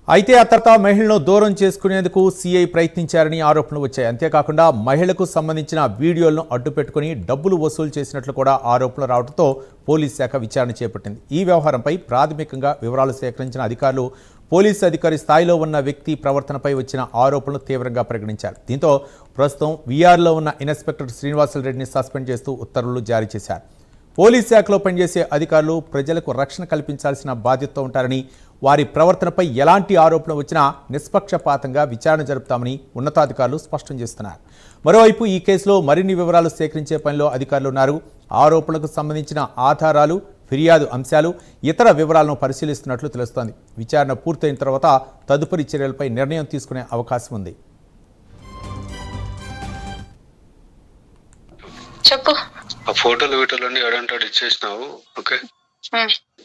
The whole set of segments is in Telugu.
అయితే ఆ తర్వాత మహిళను దూరం చేసుకునేందుకు సీఐ ప్రయత్నించారని ఆరోపణలు వచ్చాయి. అంతేకాకుండా మహిళకు సంబంధించిన వీడియోలను అడ్డుపెట్టుకుని డబ్బులు వసూలు చేసినట్లు కూడా ఆరోపణలు రావడంతో పోలీస్ శాఖ విచారణ చేపట్టింది. ఈ వ్యవహారంపై ప్రాథమికంగా వివరాలు సేకరించిన అధికారులు పోలీసు అధికారి స్థాయిలో ఉన్న వ్యక్తి ప్రవర్తనపై వచ్చిన ఆరోపణలు తీవ్రంగా పరిగణించారు. దీంతో ప్రస్తుతం వీఆర్లో ఉన్న ఇన్స్పెక్టర్ శ్రీనివాసులు రెడ్డిని సస్పెండ్ చేస్తూ ఉత్తర్వులు జారీ చేశారు. పోలీస్ శాఖలో పనిచేసే అధికారులు ప్రజలకు రక్షణ కల్పించాల్సిన బాధ్యతతో ఉంటారని, వారి ప్రవర్తనపై ఎలాంటి ఆరోపణ వచ్చినా నిష్పక్షపాతంగా విచారణ జరుపుతామని ఉన్నతాధికారులు స్పష్టం చేస్తున్నారు. మరోవైపు ఈ కేసులో మరిన్ని వివరాలు సేకరించే పనిలో అధికారులు ఉన్నారు. ఆరోపణలకు సంబంధించిన ఆధారాలు, ఫిర్యాదు అంశాలు, ఇతర వివరాలను పరిశీలిస్తున్నట్లు తెలుస్తోంది. విచారణ పూర్తయిన తర్వాత తదుపరి చర్యలపై నిర్ణయం తీసుకునే అవకాశం ఉంది. చెప్పు. ఆ ఫోటోలు వీటోలన్నీ అడంటాడు ఇచ్చేసినావు. ఓకే,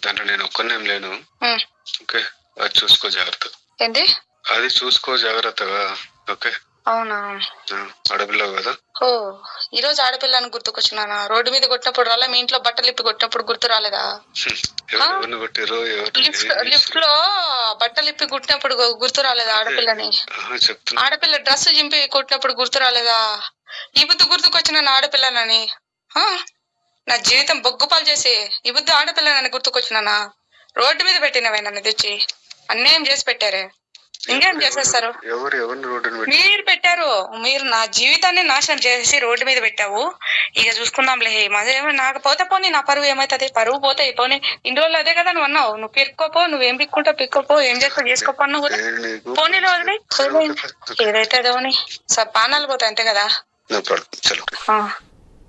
దాంట్లో నేను ఒక్కనేం లేను. ఓకే, అది చూసుకో జాగ్రత్త. ఏంటి అది చూసుకో జాగ్రత్తగా. ఓకే, అవునా? ఆడపిల్లవు కదా. ఓ, ఈ రోజు ఆడపిల్లని గుర్తుకొచ్చినానా? రోడ్డు మీద కొట్టినప్పుడు రాలే? మీ ఇంట్లో బట్టలు ఇప్పి కొట్టినప్పుడు గుర్తు రాలేదా? ఎవరిని కొట్టిరో లిఫ్ట్ లో బట్టలు ఇప్పి కుట్టినప్పుడు గుర్తు రాలేదా ఆడపిల్లని? చెప్తున్నా. ఆడపిల్ల డ్రెస్ చింపి కొట్టినప్పుడు గుర్తు రాలేదా? ఈ బుద్ధి గుర్తుకొచ్చినాను ఆడపిల్లనని. నా జీవితం బొగ్గుపాలు చేసి ఈ బుద్ధి ఆడపిల్లనని గుర్తుకొచ్చినానా? రోడ్డు మీద పెట్టినవే నన్ను తెచ్చి అన్యాయం చేసి పెట్టారే. ఇంకేం చేసేస్తారు? మీరు పెట్టారు. మీరు నా జీవితాన్ని నాశనం చేసి రోడ్డు మీద పెట్టావు. ఇక చూసుకుందాంలే. మదేమో నాకు పోతే పోనీ, నా పరువు ఏమైతుంది? పరువు పోతే పోనీ. ఇన్ని రోజులు అదే కదా నువ్వు అన్నావు. నువ్వు పిక్కోపో, నువ్వేం పిక్కుంటావు పిక్కోపో, ఏం చేస్తావు చేసుకోపో అన్నావు కదా. పోనీలో వదిలే, ఏదైతే అదేమని పానాలు పోతాయి అంతే కదా.